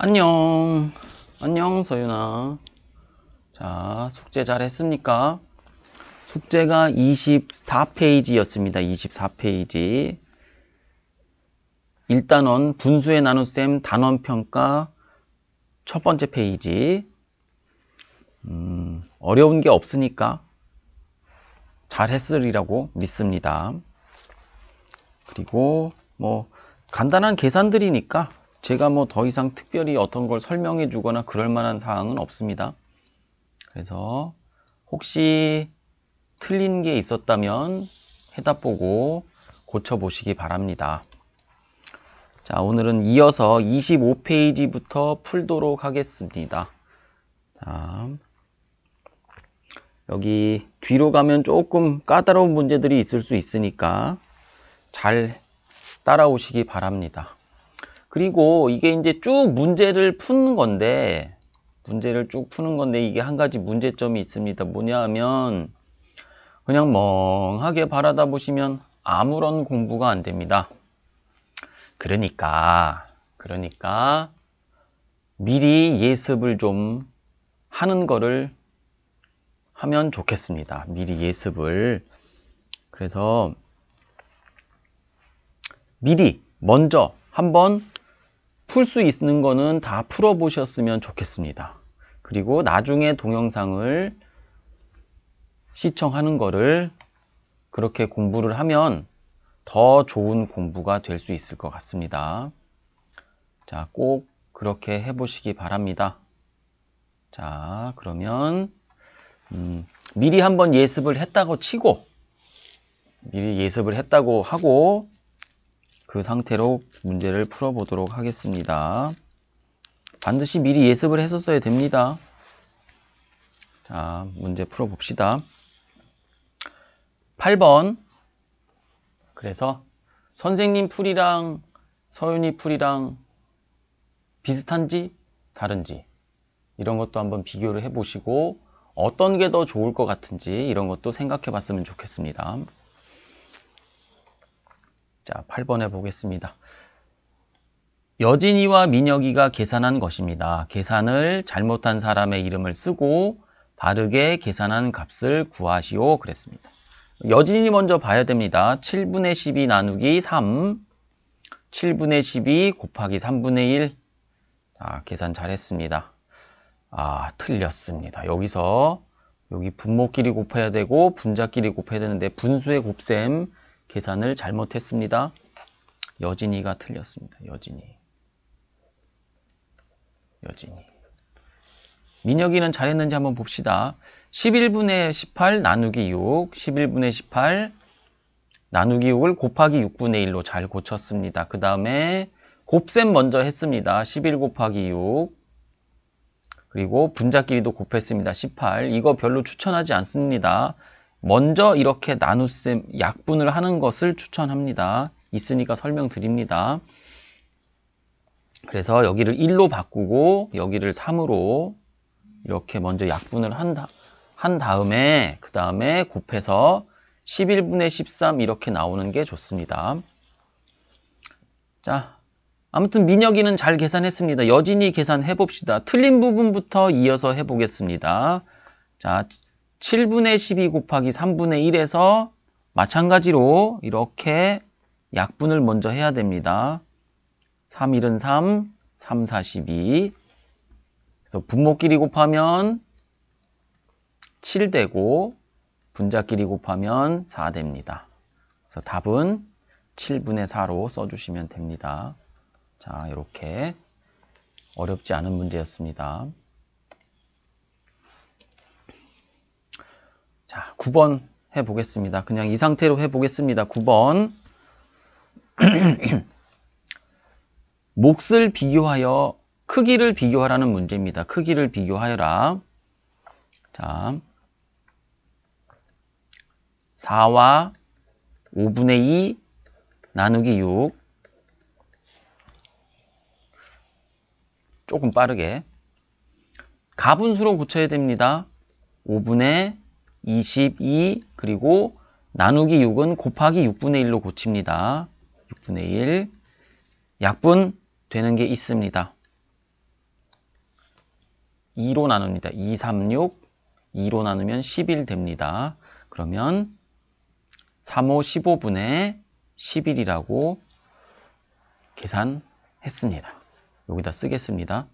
안녕. 안녕, 서윤아. 자, 숙제 잘 했습니까? 숙제가 24페이지였습니다. 24페이지. 1단원 분수의 나눗셈 단원평가 첫 번째 페이지. 어려운 게 없으니까 잘 했으리라고 믿습니다. 그리고 간단한 계산들이니까 제가 더 이상 특별히 어떤 걸 설명해 주거나 그럴 만한 사항은 없습니다. 그래서 혹시 틀린 게 있었다면 해답 보고 고쳐보시기 바랍니다. 자, 오늘은 이어서 25페이지부터 풀도록 하겠습니다. 자, 여기 뒤로 가면 조금 까다로운 문제들이 있을 수 있으니까 잘 따라오시기 바랍니다. 그리고 이게 이제 쭉 문제를 푸는 건데 이게 한 가지 문제점이 있습니다. 뭐냐 하면 그냥 멍하게 바라다 보시면 아무런 공부가 안 됩니다. 그러니까 미리 예습을 좀 하는 거를 하면 좋겠습니다. 미리 예습을. 그래서 미리 먼저 한번 풀 수 있는 거는 다 풀어보셨으면 좋겠습니다. 그리고 나중에 동영상을 시청하는 거를 그렇게 공부를 하면 더 좋은 공부가 될 수 있을 것 같습니다. 자, 꼭 그렇게 해보시기 바랍니다. 자, 그러면 미리 한번 예습을 했다고 치고 미리 예습을 했다고 하고 그 상태로 문제를 풀어보도록 하겠습니다. 반드시 미리 예습을 했었어야 됩니다. 자, 문제 풀어봅시다. 8번. 그래서 선생님 풀이랑 서윤이 풀이랑 비슷한지 다른지 이런 것도 한번 비교를 해보시고 어떤 게 더 좋을 것 같은지 이런 것도 생각해 봤으면 좋겠습니다. 자, 8번 해보겠습니다. 여진이와 민혁이가 계산한 것입니다. 계산을 잘못한 사람의 이름을 쓰고 바르게 계산한 값을 구하시오 그랬습니다. 여진이 먼저 봐야 됩니다. 7분의 12 나누기 3 7분의 12 곱하기 3분의 1 계산 잘했습니다. 틀렸습니다. 여기 분모끼리 곱해야 되고 분자끼리 곱해야 되는데 분수의 곱셈 계산을 잘못했습니다. 여진이가 틀렸습니다. 여진이. 민혁이는 잘했는지 한번 봅시다. 11분의 18 나누기 6 11분의 18 나누기 6을 곱하기 6분의 1로 잘 고쳤습니다. 그 다음에 곱셈 먼저 했습니다. 11 곱하기 6 그리고 분자끼리도 곱했습니다. 18 이거 별로 추천하지 않습니다. 먼저 이렇게 나눗셈 약분을 하는 것을 추천합니다. 있으니까 설명드립니다. 그래서 여기를 1로 바꾸고 여기를 3으로 이렇게 먼저 약분을 한 다음에 그 다음에 곱해서 11분의 13 이렇게 나오는 게 좋습니다. 자, 아무튼 민혁이는 잘 계산했습니다. 여진이 계산해 봅시다. 틀린 부분부터 이어서 해보겠습니다. 자, 7분의 12 곱하기 3분의 1에서 마찬가지로 이렇게 약분을 먼저 해야 됩니다. 3, 1은 3, 3, 4, 12. 그래서 분모끼리 곱하면 7 되고 분자끼리 곱하면 4 됩니다. 그래서 답은 7분의 4로 써주시면 됩니다. 자, 이렇게 어렵지 않은 문제였습니다. 자, 9번 해보겠습니다. 그냥 이 상태로 해보겠습니다. 9번. 몫을 비교하여 크기를 비교하라는 문제입니다. 크기를 비교하여라. 자, 4와 5분의 2 나누기 6 조금 빠르게 가분수로 고쳐야 됩니다. 5분의 22 그리고 나누기 6은 곱하기 6분의 1로 고칩니다. 6분의 1 약분 되는 게 있습니다. 2로 나눕니다. 2, 3, 6, 2로 나누면 11 됩니다. 그러면 3, 5, 15분의 11이라고 계산했습니다. 여기다 쓰겠습니다.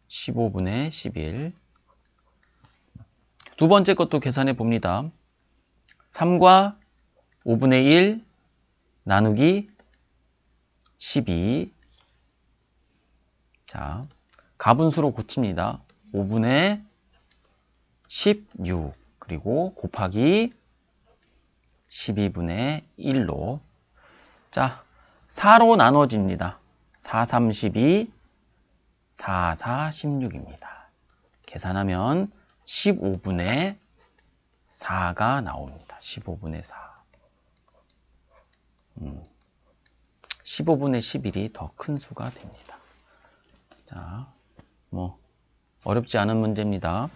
15분의 11. 두 번째 것도 계산해 봅니다. 3과 5분의 1 나누기 12. 자, 가분수로 고칩니다. 5분의 16 그리고 곱하기 12분의 1로 자 4로 나눠집니다. 4, 3, 12, 4, 4, 16입니다. 계산하면 15분의 4가 나옵니다. 15분의 4. 15분의 11이 더 큰 수가 됩니다. 자, 뭐 어렵지 않은 문제입니다.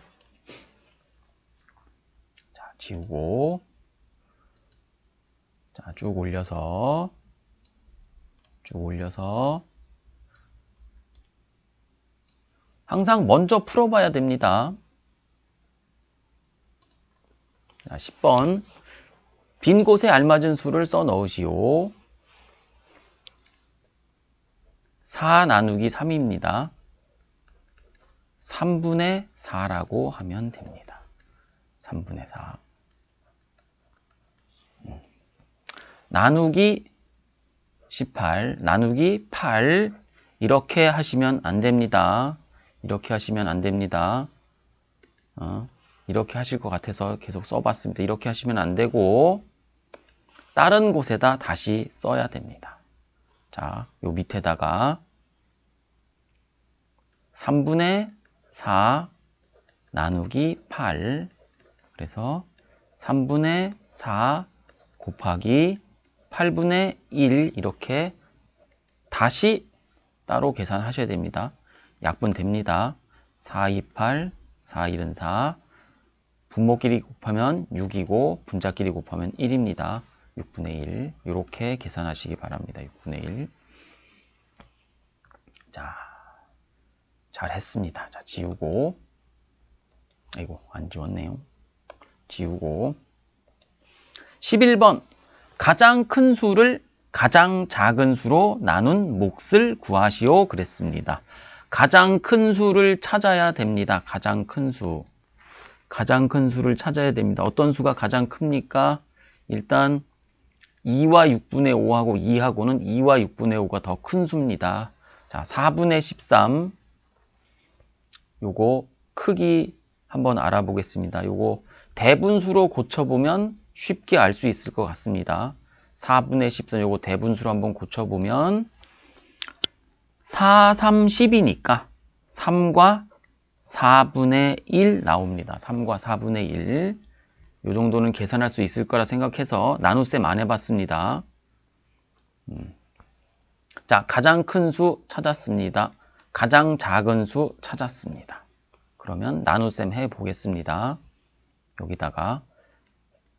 자, 지우고 자, 쭉 올려서 항상 먼저 풀어봐야 됩니다. 자, 10번 빈 곳에 알맞은 수를 써 넣으시오. 4 나누기 3입니다. 3분의 4라고 하면 됩니다. 3분의 4. 나누기 18, 나누기 8 이렇게 하시면 안 됩니다. 이렇게 하시면 안 됩니다. 이렇게 하실 것 같아서 계속 써봤습니다. 이렇게 하시면 안 되고 다른 곳에다 다시 써야 됩니다. 자, 요 밑에다가 3분의 4 나누기 8 그래서 3분의 4 곱하기 8분의 1 이렇게 다시 따로 계산하셔야 됩니다. 약분 됩니다. 4, 2, 8, 4, 1은 4 분모끼리 곱하면 6이고 분자끼리 곱하면 1입니다. 6분의 1 이렇게 계산하시기 바랍니다. 6분의 1 자, 잘 했습니다. 자, 지우고 아이고 안 지웠네요. 지우고 11번 가장 큰 수를 가장 작은 수로 나눈 몫을 구하시오 그랬습니다. 가장 큰 수를 찾아야 됩니다. 가장 큰 수. 가장 큰 수를 찾아야 됩니다. 어떤 수가 가장 큽니까? 일단 2와 6분의 5하고 2하고는 2와 6분의 5가 더 큰 수입니다. 자, 4분의 13 요거 크기 한번 알아보겠습니다. 요거 대분수로 고쳐보면 쉽게 알 수 있을 것 같습니다. 4분의 13 요거 대분수로 한번 고쳐보면 4, 3, 10이니까 3과 4분의 1 나옵니다. 3과 4분의 1. 요 정도는 계산할 수 있을 거라 생각해서 나눗셈 안 해봤습니다. 자, 가장 큰 수 찾았습니다. 가장 작은 수 찾았습니다. 그러면 나눗셈 해보겠습니다. 여기다가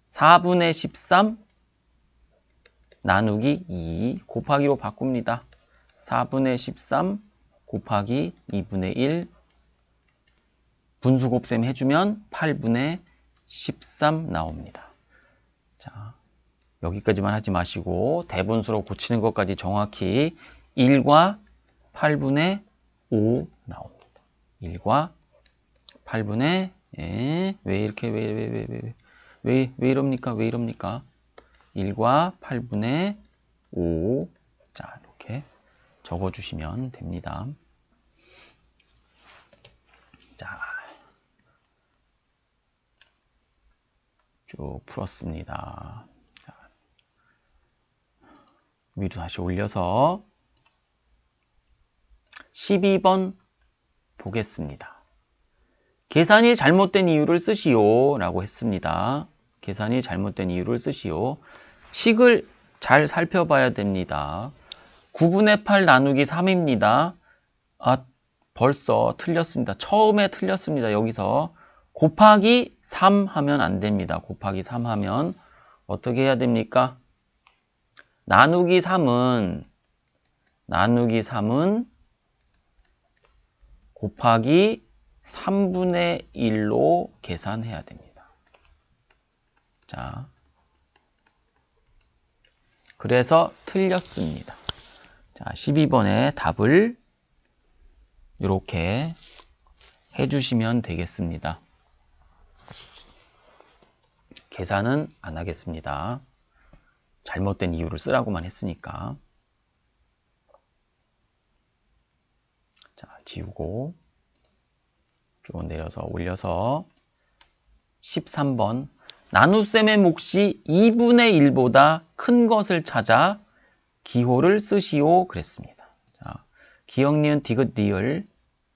4분의 13 나누기 2 곱하기로 바꿉니다. 4분의 13 곱하기 2분의 1 분수 곱셈 해주면 8분의 13 나옵니다. 자, 여기까지만 하지 마시고 대분수로 고치는 것까지 정확히 1과 8분의 5 나옵니다. 1과 8분의 왜 이렇게 왜 이럽니까? 왜 이럽니까? 1과 8분의 5 자, 이렇게 적어주시면 됩니다. 자, 쭉 풀었습니다. 자, 위로 다시 올려서 12번 보겠습니다. 계산이 잘못된 이유를 쓰시오 라고 했습니다. 계산이 잘못된 이유를 쓰시오. 식을 잘 살펴봐야 됩니다. 9분의 8 나누기 3입니다. 아, 벌써 틀렸습니다. 처음에 틀렸습니다. 여기서 곱하기 3 하면 안 됩니다. 곱하기 3 하면 어떻게 해야 됩니까? 나누기 3은 곱하기 3분의 1로 계산해야 됩니다. 자, 그래서 틀렸습니다. 자, 12번의 답을 이렇게 해주시면 되겠습니다. 계산은 안 하겠습니다. 잘못된 이유를 쓰라고만 했으니까. 자, 지우고 쭉 내려서 올려서 13번 나눗셈의 몫이 2분의 1보다 큰 것을 찾아 기호를 쓰시오 그랬습니다. 자, 기역, 니은, 디귿, 리을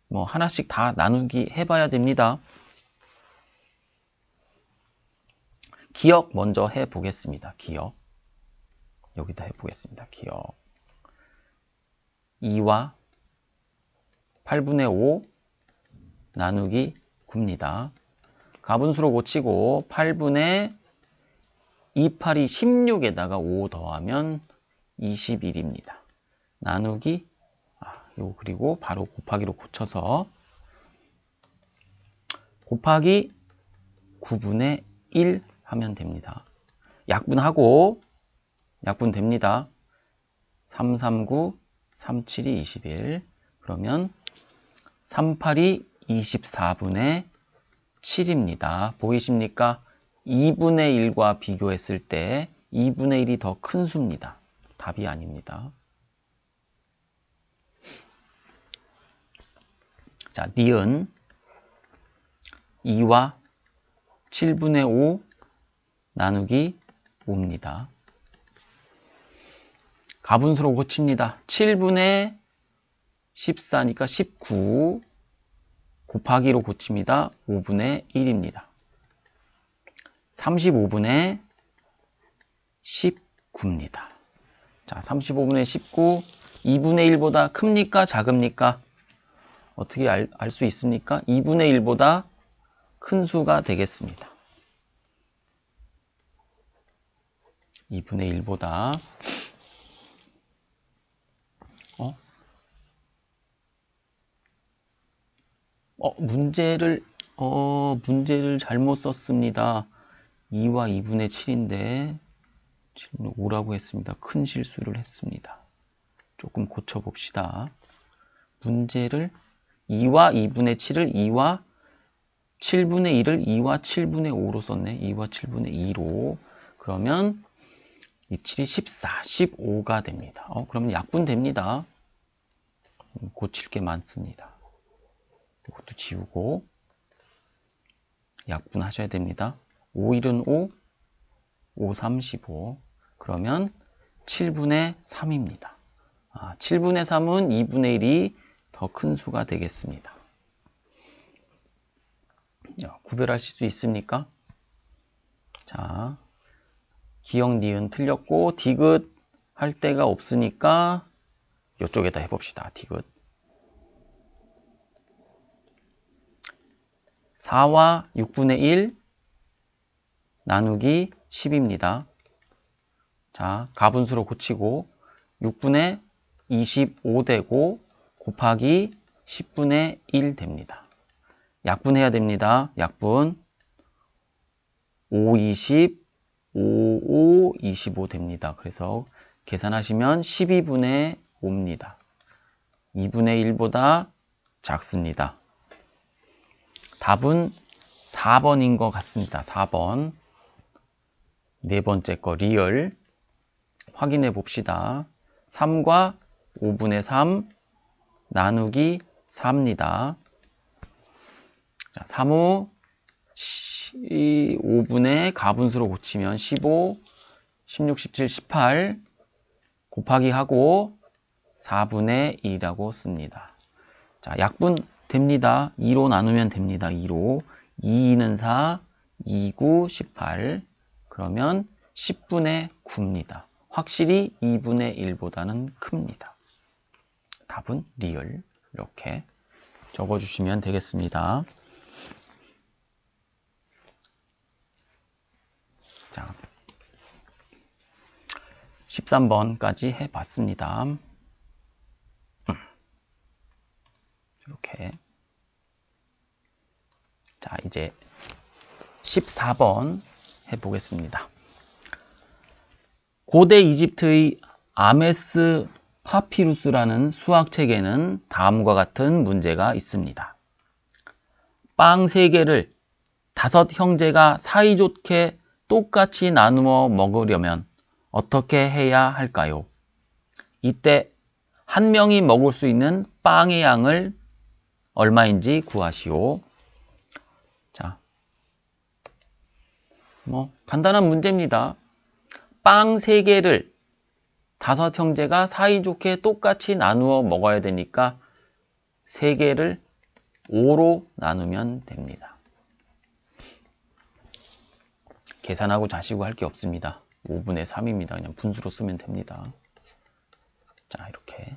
뭐 하나씩 다 나누기 해봐야 됩니다. 기역 먼저 해보겠습니다. 기역 여기다 해보겠습니다. 기역 2와 8분의 5 나누기 9입니다. 가분수로 고치고 8분의 28이 16에다가 5 더하면 21입니다. 나누기 요거 그리고 바로 곱하기로 고쳐서 곱하기 9분의 1 하면 됩니다. 약분하고 약분 됩니다. 3, 3, 9, 3, 7이 21 그러면 3, 8이 24분의 7입니다. 보이십니까? 2분의 1과 비교했을 때 2분의 1이 더 큰 수입니다. 답이 아닙니다. 자, 니은 2와 7분의 5 나누기 5입니다. 가분수로 고칩니다. 7분의 14니까 19 곱하기로 고칩니다. 5분의 1입니다. 35분의 19입니다. 자, 35분의 19 2분의 1보다 큽니까? 작습니까? 어떻게 알 수 있습니까? 2분의 1보다 큰 수가 되겠습니다. 2분의 1보다 문제를 잘못 썼습니다. 2와 2분의 7인데 5라고 했습니다. 큰 실수를 했습니다. 조금 고쳐봅시다. 문제를 2와 2분의 7을 2와 7분의 1을 2와 7분의 5로 썼네. 2와 7분의 2로. 그러면 이 7이 14, 15가 됩니다. 그러면 약분 됩니다. 고칠 게 많습니다. 이것도 지우고 약분 하셔야 됩니다. 5, 1은 5, 5, 3, 15. 그러면 7분의 3입니다. 7분의 3은 2분의 1이 더 큰 수가 되겠습니다. 구별하실 수 있습니까? 자, 기역, 니은 틀렸고 디귿 할 데가 없으니까 이쪽에다 해봅시다. 디귿 4와 6분의 1 나누기 10입니다. 자, 가분수로 고치고 6분의 25 되고 곱하기 10분의 1 됩니다. 약분해야 됩니다. 약분 5, 20, 5, 5, 25 됩니다. 그래서 계산하시면 12분의 5입니다. 2분의 1보다 작습니다. 답은 4번인 것 같습니다. 4번. 네 번째 거 리얼 확인해 봅시다. 3과 5분의 3 나누기 4입니다. 자, 3호 5분의 가분수로 고치면 15, 16, 17, 18 곱하기 하고 4분의 2라고 씁니다. 자, 약분 됩니다. 2로 나누면 됩니다. 2로 2는 4, 2, 9, 18 그러면 10분의 9입니다. 확실히 2분의 1보다는 큽니다. 답은 리얼 이렇게 적어주시면 되겠습니다. 자, 13번까지 해봤습니다. 이렇게 자, 이제 14번 해보겠습니다. 고대 이집트의 아메스 파피루스라는 수학책에는 다음과 같은 문제가 있습니다. 빵 3개를 5 형제가 사이좋게 똑같이 나누어 먹으려면 어떻게 해야 할까요? 이때 한 명이 먹을 수 있는 빵의 양을 얼마인지 구하시오. 자, 간단한 문제입니다. 빵 3개를 5 형제가 사이좋게 똑같이 나누어 먹어야 되니까 3개를 5로 나누면 됩니다. 계산하고 자시고 할 게 없습니다. 5분의 3입니다. 그냥 분수로 쓰면 됩니다. 자, 이렇게.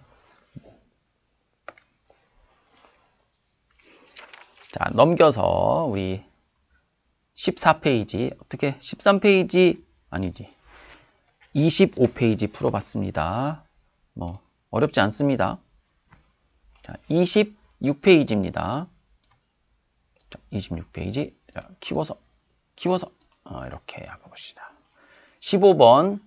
자, 넘겨서 우리 14페이지, 어떻게 13페이지 아니지 25페이지 풀어봤습니다. 어렵지 않습니다. 자, 26페이지입니다. 자, 26페이지 자, 키워서 이렇게 해봅시다. 15번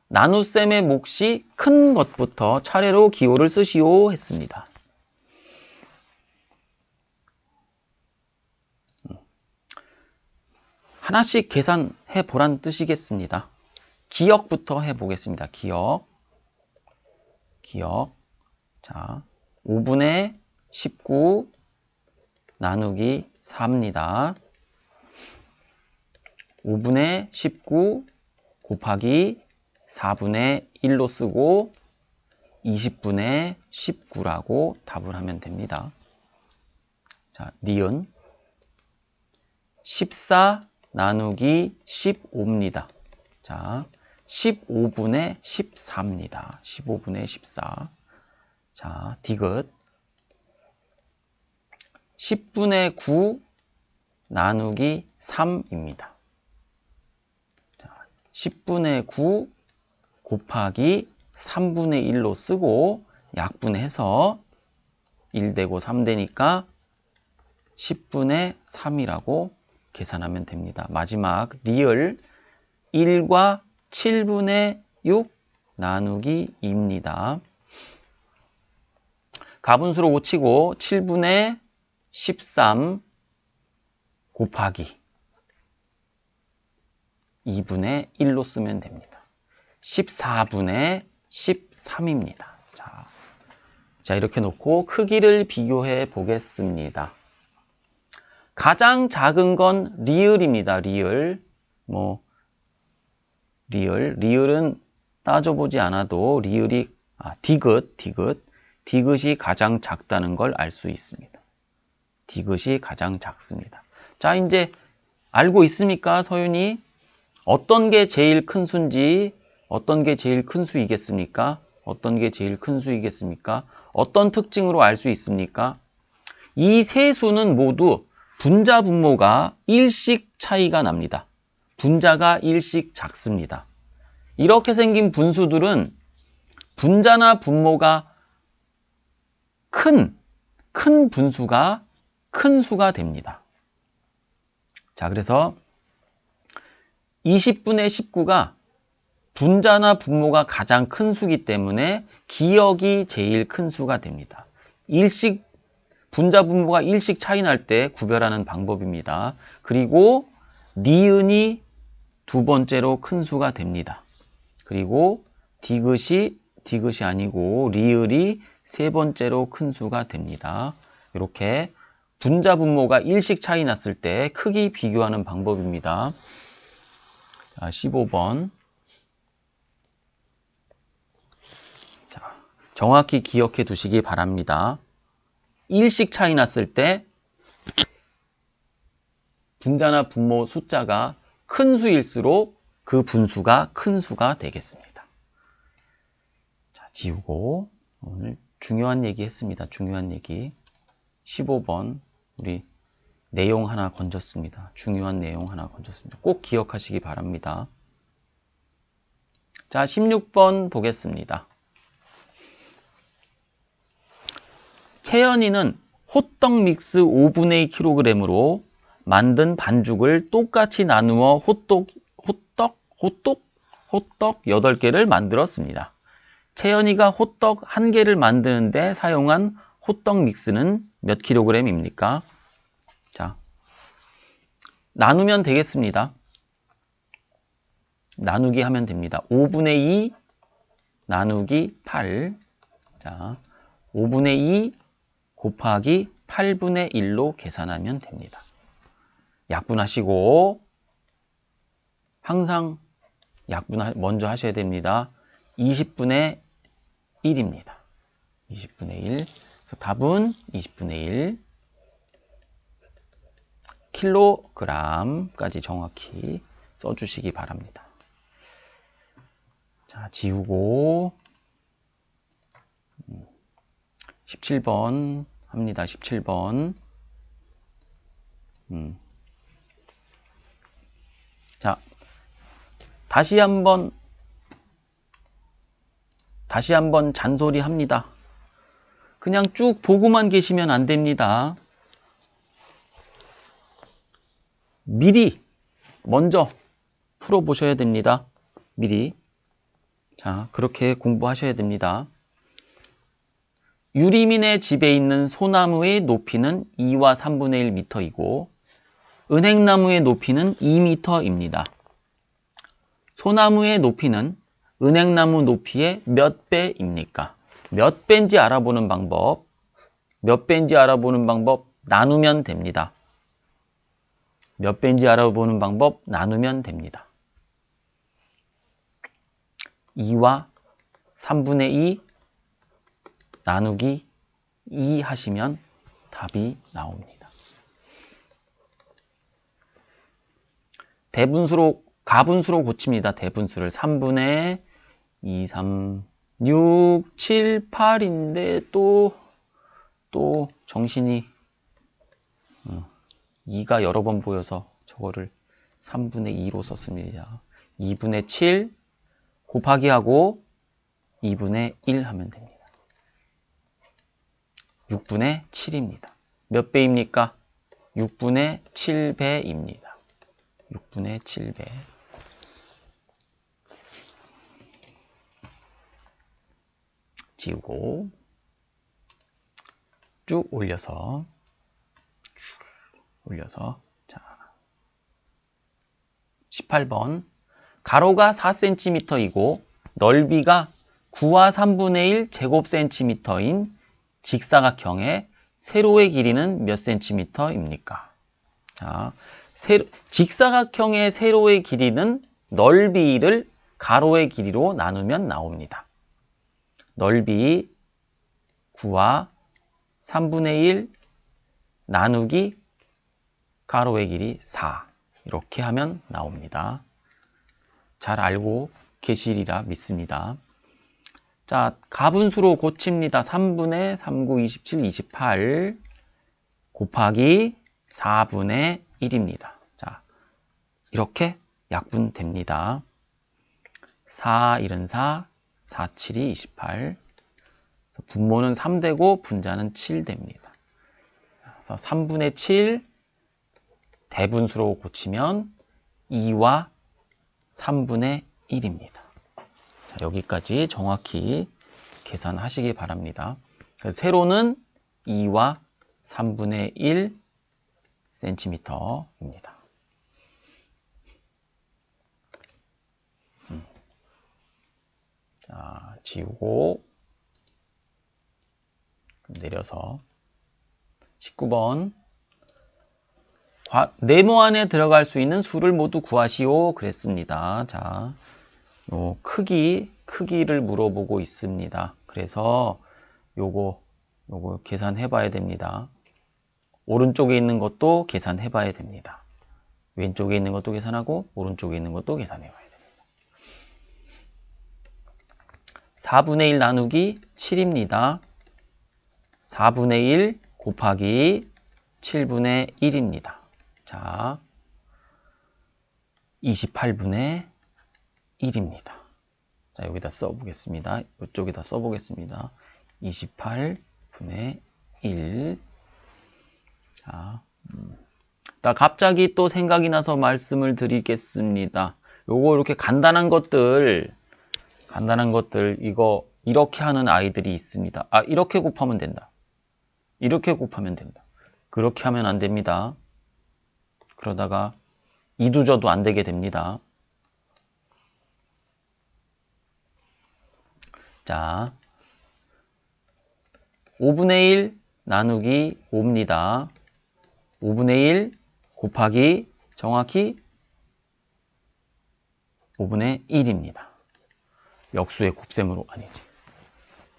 나눗셈의 몫이 큰 것부터 차례로 기호를 쓰시오 했습니다. 하나씩 계산해 보란 뜻이겠습니다. 기억부터 해보겠습니다. 기억. 자, 5분의 19 나누기 4입니다. 5분의 19 곱하기 4분의 1로 쓰고 20분의 19라고 답을 하면 됩니다. 자, 니은 14 나누기 15입니다. 자, 15분의 14입니다. 15분의 14. 자, 디귿 10분의 9 나누기 3입니다. 자, 10분의 9 곱하기 3분의 1로 쓰고 약분해서 1 되고 3 되니까 10분의 3이라고 계산하면 됩니다. 마지막 리을 1과 7분의 6 나누기 2입니다. 가분수로 고치고 7분의 13 곱하기 2분의 1로 쓰면 됩니다. 14분의 13입니다. 자, 이렇게 놓고 크기를 비교해 보겠습니다. 가장 작은 건 리을입니다. 리을은 따져보지 않아도 리을이 디귿이 가장 작다는 걸 알 수 있습니다. 디귿이 가장 작습니다. 자, 이제 알고 있습니까, 서윤이? 어떤 게 제일 큰 수인지, 어떤 게 제일 큰 수이겠습니까? 어떤 게 제일 큰 수이겠습니까? 어떤 특징으로 알 수 있습니까? 이 세 수는 모두 분자 분모가 1씩 차이가 납니다. 분자가 1씩 작습니다. 이렇게 생긴 분수들은 분자나 분모가 큰 분수가 큰 수가 됩니다. 자, 그래서 20분의 19가 분자나 분모가 가장 큰 수기 때문에 기억이 제일 큰 수가 됩니다. 분자 분모가 1씩 차이 날 때 구별하는 방법입니다. 그리고 니은이 두 번째로 큰 수가 됩니다. 그리고 디귿이 아니고 리을이 세 번째로 큰 수가 됩니다. 이렇게 분자 분모가 1씩 차이 났을 때 크기 비교하는 방법입니다. 자, 15번. 자, 정확히 기억해 두시기 바랍니다. 1씩 차이 났을 때 분자나 분모 숫자가 큰 수일수록 그 분수가 큰 수가 되겠습니다. 자, 지우고 오늘 중요한 얘기 했습니다. 중요한 얘기. 15번 우리 내용 하나 건졌습니다. 중요한 내용 하나 건졌습니다. 꼭 기억하시기 바랍니다. 자, 16번 보겠습니다. 채연이는 호떡 믹스 5분의 2kg으로 만든 반죽을 똑같이 나누어 호떡 8개를 만들었습니다. 채연이가 호떡 1개를 만드는데 사용한 호떡 믹스는 몇 킬로그램입니까? 자, 나누면 되겠습니다. 나누기 하면 됩니다. 5분의 2 나누기 8. 자, 5분의 2 곱하기 8분의 1로 계산하면 됩니다. 약분하시고 항상 약분 먼저 하셔야 됩니다. 20분의 1입니다. 20분의 1. 그래서 답은 20분의 1. 킬로그램까지 정확히 써주시기 바랍니다. 자, 지우고 17번 합니다. 17번. 자, 다시 한번 잔소리 합니다. 그냥 쭉 보고만 계시면 안 됩니다. 미리 먼저 풀어보셔야 됩니다. 미리. 자, 그렇게 공부하셔야 됩니다. 유리민의 집에 있는 소나무의 높이는 2와 3분의 1m이고 은행나무의 높이는 2m입니다. 소나무의 높이는 은행나무 높이의 몇 배입니까? 몇 배인지 알아보는 방법, 나누면 됩니다. 몇 배인지 알아보는 방법 나누면 됩니다. 2와 3분의 2 나누기 2 하시면 답이 나옵니다. 가분수로 고칩니다. 대분수를 3분의 2, 3, 6, 7, 8인데 또 정신이 2가 여러 번 보여서 저거를 3분의 2로 썼습니다. 2분의 7 곱하기 하고 2분의 1 하면 됩니다. 6분의 7입니다. 몇 배입니까? 6분의 7배입니다. 6분의 7배. 지우고 쭉 올려서 자 18번 가로가 4cm이고 넓이가 9와 3분의 1 제곱cm인 직사각형의 세로의 길이는 몇 cm입니까? 자, 직사각형의 세로의 길이는 넓이를 가로의 길이로 나누면 나옵니다. 넓이 9와 3분의 1 나누기 가로의 길이 4 이렇게 하면 나옵니다. 잘 알고 계시리라 믿습니다. 자, 가분수로 고칩니다. 3분의 39, 27, 28 곱하기 4분의 1입니다. 자, 이렇게 약분됩니다. 4, 1은 4, 4, 7이 28. 분모는 3되고 분자는 7됩니다. 그래서 3분의 7 대분수로 고치면 2와 3분의 1입니다. 자, 여기까지 정확히 계산하시기 바랍니다. 세로는 2와 3분의 1 cm입니다. 자, 지우고 내려서 19번 네모 안에 들어갈 수 있는 수를 모두 구하시오 그랬습니다. 자, 요 크기를 물어보고 있습니다. 그래서 요거 계산해 봐야 됩니다. 오른쪽에 있는 것도 계산해 봐야 됩니다. 왼쪽에 있는 것도 계산하고 오른쪽에 있는 것도 계산해 봐야 됩니다. 4분의 1 나누기 7입니다. 4분의 1 곱하기 7분의 1입니다. 자, 28분의 1입니다. 자, 여기다 써보겠습니다. 이쪽에다 써보겠습니다. 28분의 1. 자, 나 갑자기 또 생각이 나서 말씀을 드리겠습니다. 요거 이렇게 간단한 것들 이거 이렇게 하는 아이들이 있습니다. 아, 이렇게 곱하면 된다. 이렇게 곱하면 된다. 그렇게 하면 안 됩니다. 그러다가 이두저도 안 되게 됩니다. 자, 5분의 1 나누기 5입니다. 5분의 1 곱하기 정확히 5분의 1입니다. 역수의 곱셈으로, 아니지.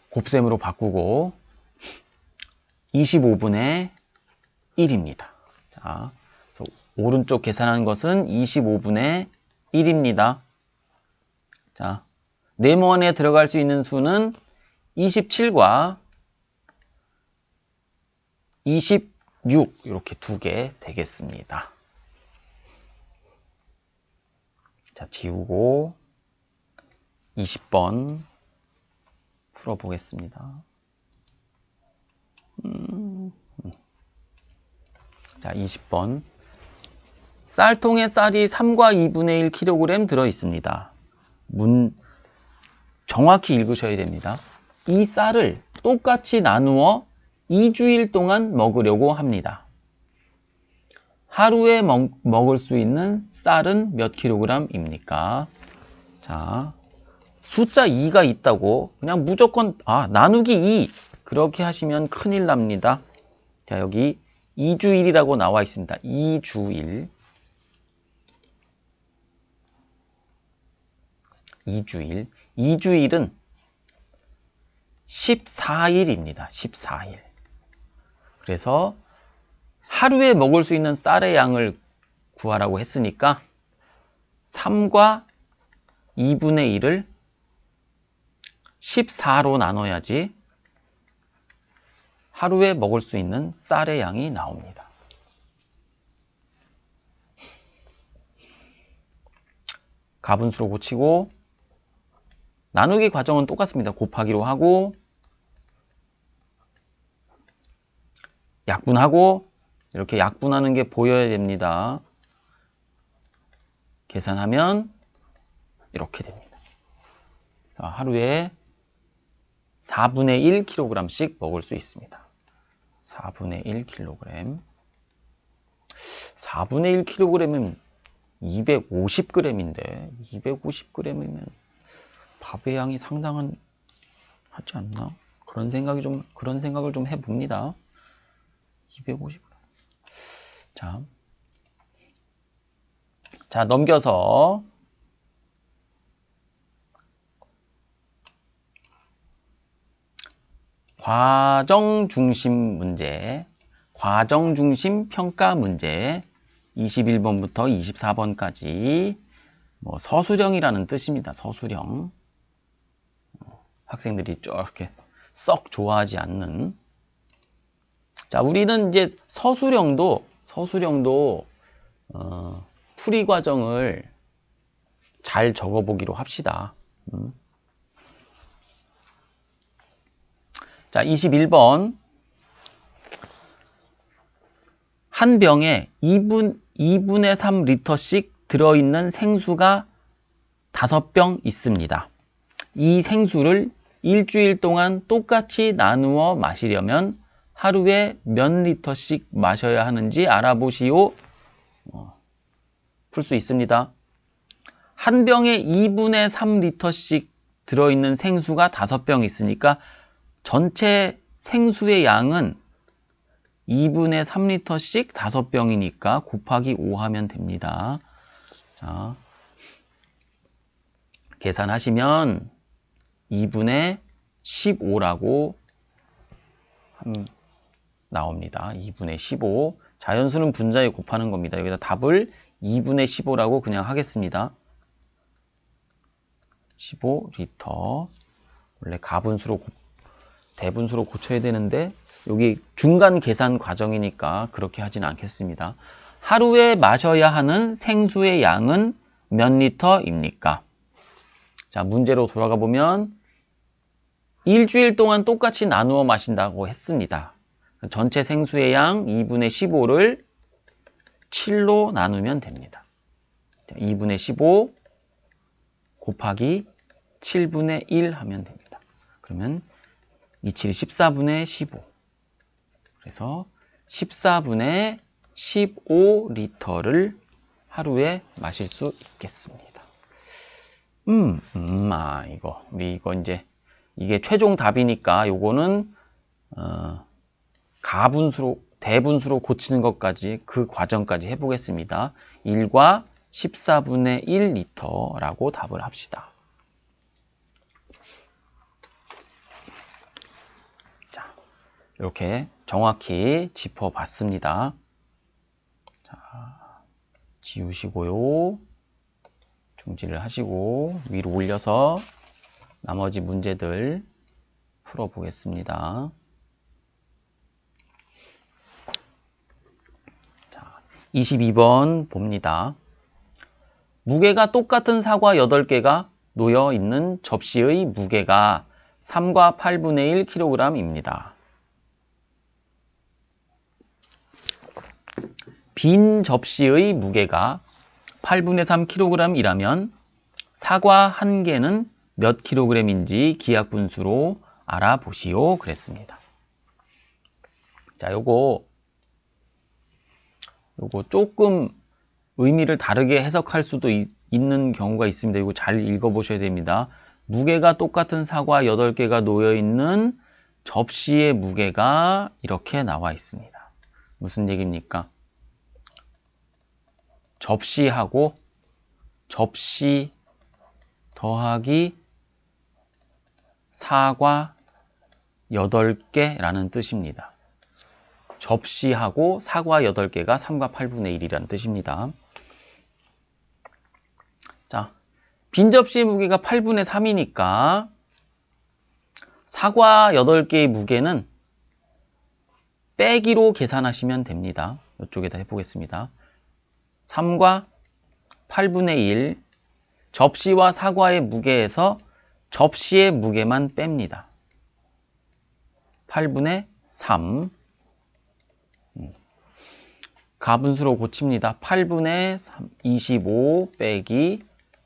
곱셈으로 바꾸고 25분의 1입니다. 자, 그래서 오른쪽 계산한 것은 25분의 1입니다. 자, 네모 안에 들어갈 수 있는 수는 27과 26 이렇게 두 개 되겠습니다. 자, 지우고 20번 풀어보겠습니다. 자, 20번. 쌀통에 쌀이 3과 2분의 1kg 들어있습니다. 정확히 읽으셔야 됩니다. 이 쌀을 똑같이 나누어 2주일 동안 먹으려고 합니다. 하루에 먹을 수 있는 쌀은 몇 kg입니까? 자, 숫자 2가 있다고 그냥 무조건 나누기 2 그렇게 하시면 큰일 납니다. 자, 여기 2주일이라고 나와 있습니다. 2주일. 2주일은 14일입니다. 14일. 그래서 하루에 먹을 수 있는 쌀의 양을 구하라고 했으니까 3과 2분의 1을 14로 나눠야지 하루에 먹을 수 있는 쌀의 양이 나옵니다. 가분수로 고치고 나누기 과정은 똑같습니다. 곱하기로 하고 약분하고 이렇게 약분하는 게 보여야 됩니다. 계산하면 이렇게 됩니다. 자, 하루에 4분의 1kg씩 먹을 수 있습니다. 4분의 1kg. 4분의 1kg이면 250g인데 250g이면 밥의 양이 상당한 하지 않나? 그런 생각을 좀 해봅니다. 250g. 자, 넘겨서 과정 중심 문제, 과정 중심 평가 문제 21번부터 24번까지 서술형이라는 뜻입니다. 서술형. 학생들이 이렇게 썩 좋아하지 않는. 자, 우리는 이제 서술형도 풀이 과정을 잘 적어보기로 합시다. 자, 21번. 한 병에 2분의 3 리터씩 들어있는 생수가 5병 있습니다. 이 생수를 일주일 동안 똑같이 나누어 마시려면 하루에 몇 리터씩 마셔야 하는지 알아보시오. 풀 수 있습니다. 한 병에 2분의 3 리터씩 들어있는 생수가 5병 있으니까 전체 생수의 양은 2분의 3리터씩 5병이니까 곱하기 5 하면 됩니다. 자, 계산하시면 2분의 15라고 나옵니다. 2분의 15. 자연수는 분자에 곱하는 겁니다. 여기다 답을 2분의 15라고 그냥 하겠습니다. 15리터. 원래 가분수로 대분수로 고쳐야 되는데 여기 중간 계산 과정이니까 그렇게 하진 않겠습니다. 하루에 마셔야 하는 생수의 양은 몇 리터입니까? 자, 문제로 돌아가 보면 일주일 동안 똑같이 나누어 마신다고 했습니다. 전체 생수의 양 2분의 15를 7로 나누면 됩니다. 2분의 15 곱하기 7분의 1 하면 됩니다. 그러면 27이 14분의 15. 그래서 14분의 15리터를 하루에 마실 수 있겠습니다. 우리 이거 이제 이게 최종 답이니까 요거는 가분수로 대분수로 고치는 것까지 그 과정까지 해보겠습니다. 1과 14분의 1리터라고 답을 합시다. 자, 이렇게 정확히 짚어봤습니다. 자, 지우시고요. 중지를 하시고 위로 올려서 나머지 문제들 풀어보겠습니다. 자, 22번 봅니다. 무게가 똑같은 사과 8개가 놓여 있는 접시의 무게가 3과 8분의 1kg입니다. 빈 접시의 무게가 8분의 3kg이라면 사과 한 개는 몇 kg인지 기하분수로 알아보시오. 그랬습니다. 자, 요거 조금 의미를 다르게 해석할 수도 있는 경우가 있습니다. 이거 잘 읽어보셔야 됩니다. 무게가 똑같은 사과 8개가 놓여있는 접시의 무게가 이렇게 나와 있습니다. 무슨 얘기입니까? 접시하고 접시 더하기 사과 8개라는 뜻입니다. 접시하고 사과 8개가 3과 8분의 1이라는 뜻입니다. 자, 빈 접시의 무게가 8분의 3이니까 사과 8개의 무게는 빼기로 계산하시면 됩니다. 이쪽에다 해보겠습니다. 3과 8분의 1, 접시와 사과의 무게에서 접시의 무게만 뺍니다. 8분의 3. 가분수로 고칩니다. 8분의 25 빼기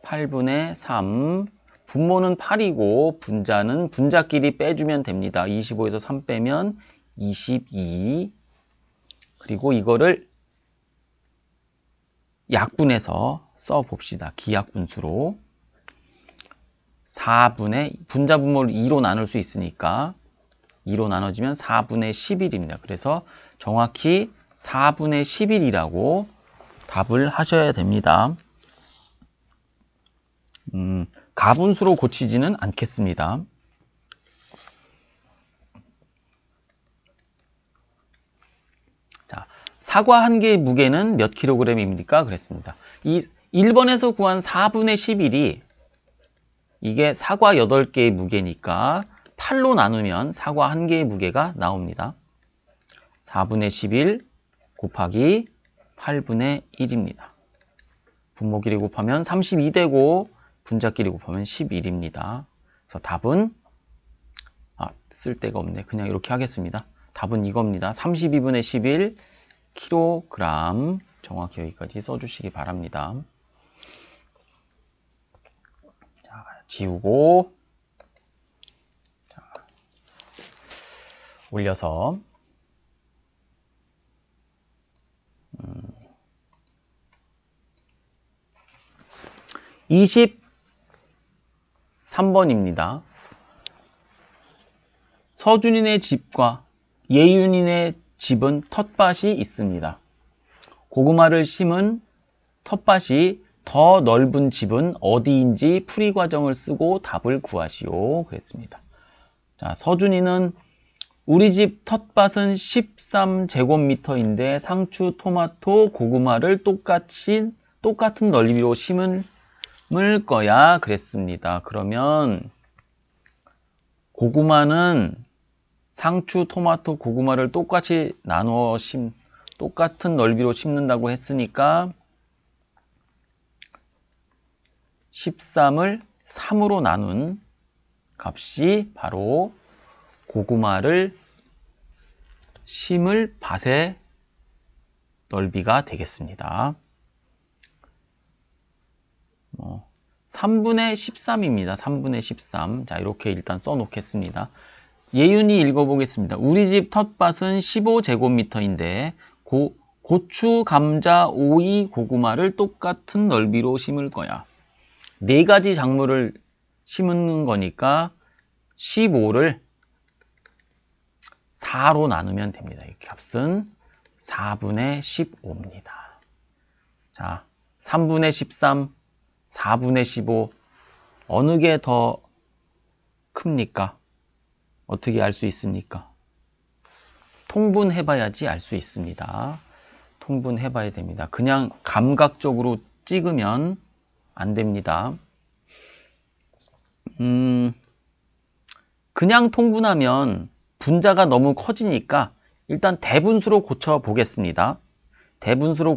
8분의 3. 분모는 8이고 분자는 분자끼리 빼주면 됩니다. 25에서 3 빼면 22. 그리고 이거를 약분해서 써봅시다. 기약분수로. 4분의 분자 분모를 2로 나눌 수 있으니까 2로 나눠지면 4분의 11입니다. 그래서 정확히 4분의 11이라고 답을 하셔야 됩니다. 가분수로 고치지는 않겠습니다. 자, 사과 한 개의 무게는 몇 킬로그램입니까? 그랬습니다. 이 1번에서 구한 4분의 11이 이게 사과 8개의 무게니까 8로 나누면 사과 한 개의 무게가 나옵니다. 4분의 11 곱하기 8분의 1입니다. 분모끼리 곱하면 32되고 분자끼리 곱하면 11입니다. 그래서 답은 쓸 데가 없네. 그냥 이렇게 하겠습니다. 답은 이겁니다. 32분의 11 kg. 정확히 여기까지 써주시기 바랍니다. 자, 지우고 자, 올려서 23번입니다. 서준이네 집과 예윤이네 집은 텃밭이 있습니다. 고구마를 심은 텃밭이 더 넓은 집은 어디인지 풀이 과정을 쓰고 답을 구하시오. 그랬습니다. 자, 서준이는 우리 집 텃밭은 13제곱미터인데 상추, 토마토, 고구마를 똑같은 넓이로 심을 거야. 그랬습니다. 그러면 고구마는 상추, 토마토, 고구마를 똑같이 나눠 똑같은 넓이로 심는다고 했으니까 13을 3으로 나눈 값이 바로 고구마를 심을 밭의 넓이가 되겠습니다. 3분의 13입니다. 3분의 13. 자, 이렇게 일단 써놓겠습니다. 예윤이 읽어보겠습니다. 우리 집 텃밭은 15제곱미터인데 고추, 감자, 오이, 고구마를 똑같은 넓이로 심을 거야. 4가지 작물을 심는 거니까 15를 4로 나누면 됩니다. 이 값은 4분의 15입니다. 자, 3분의 13, 4분의 15 어느 게 더 큽니까? 어떻게 알 수 있습니까? 통분해봐야지 알 수 있습니다. 통분해봐야 됩니다. 그냥 감각적으로 찍으면 안 됩니다. 그냥 통분하면 분자가 너무 커지니까 일단 대분수로 고쳐보겠습니다. 대분수로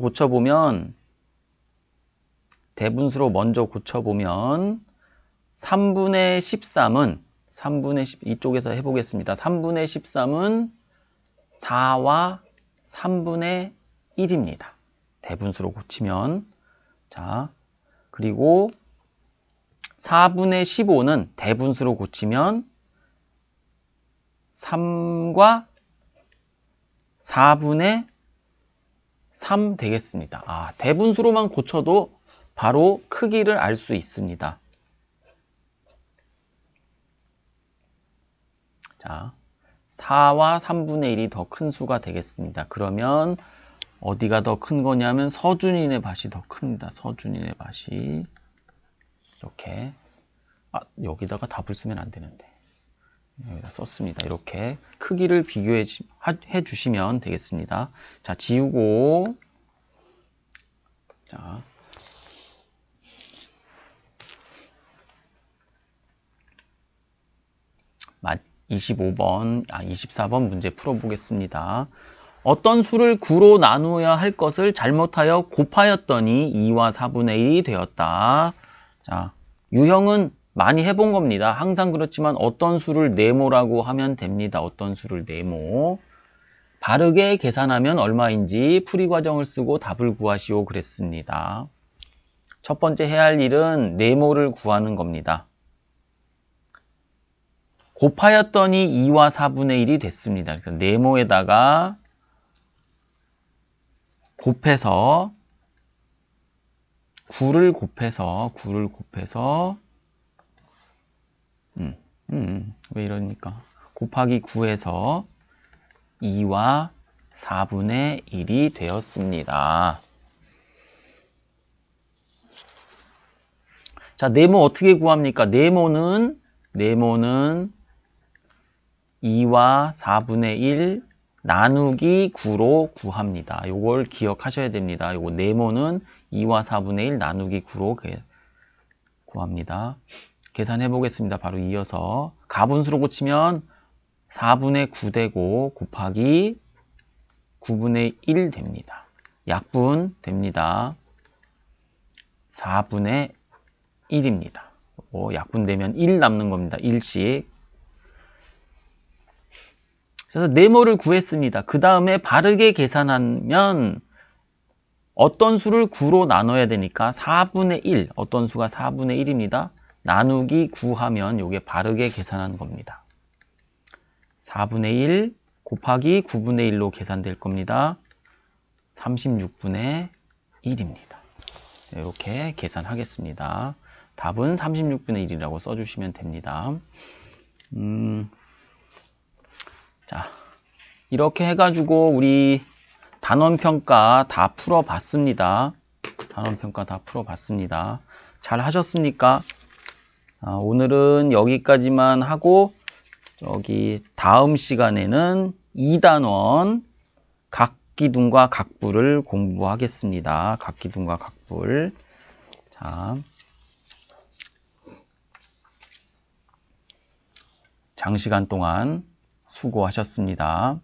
먼저 고쳐보면 3분의 13은 3분의 10, 이쪽에서 해보겠습니다. 3분의 13은 4와 3분의 1입니다. 대분수로 고치면. 자, 그리고 4분의 15는 대분수로 고치면 3과 4분의 3 되겠습니다. 대분수로만 고쳐도 바로 크기를 알 수 있습니다. 자, 4와 3분의 1이 더 큰 수가 되겠습니다. 그러면 어디가 더 큰 거냐면 서준인의 밭이 더 큽니다. 서준인의 밭이 이렇게 여기다가 답을 쓰면 안 되는데 여기다 썼습니다. 이렇게 크기를 비교해 주시면 되겠습니다. 자, 지우고 자, 맞 24번 문제 풀어보겠습니다. 어떤 수를 9로 나누어야 할 것을 잘못하여 곱하였더니 2와 4분의 1이 되었다. 자, 유형은 많이 해본 겁니다. 항상 그렇지만 어떤 수를 네모라고 하면 됩니다. 어떤 수를 네모. 바르게 계산하면 얼마인지 풀이 과정을 쓰고 답을 구하시오 그랬습니다. 첫 번째 해야 할 일은 네모를 구하는 겁니다. 곱하였더니 2와 4분의 1이 됐습니다. 그래서 네모에다가 곱해서 9를 곱해서 왜 이러니까 곱하기 9에서 2와 4분의 1이 되었습니다. 자, 네모 어떻게 구합니까? 네모는 2와 4분의 1 나누기 9로 구합니다. 요걸 기억하셔야 됩니다. 요거 네모는 2와 4분의 1 나누기 9로 구합니다. 계산해 보겠습니다. 바로 이어서 가분수로 고치면 4분의 9 되고 곱하기 9분의 1 됩니다. 약분 됩니다. 4분의 1입니다. 약분되면 1 남는 겁니다. 1씩. 그래서 네모를 구했습니다. 그 다음에 바르게 계산하면 어떤 수를 9로 나눠야 되니까 4분의 1, 어떤 수가 4분의 1입니다. 나누기 9 하면 이게 바르게 계산한 겁니다. 4분의 1 곱하기 9분의 1로 계산될 겁니다. 36분의 1입니다. 이렇게 계산하겠습니다. 답은 36분의 1이라고 써주시면 됩니다. 자, 이렇게 해가지고 우리 단원평가 다 풀어봤습니다. 잘 하셨습니까? 오늘은 여기까지만 하고 다음 시간에는 2단원 각기둥과 각부를 공부하겠습니다. 각기둥과 각불. 자, 장시간 동안 수고하셨습니다.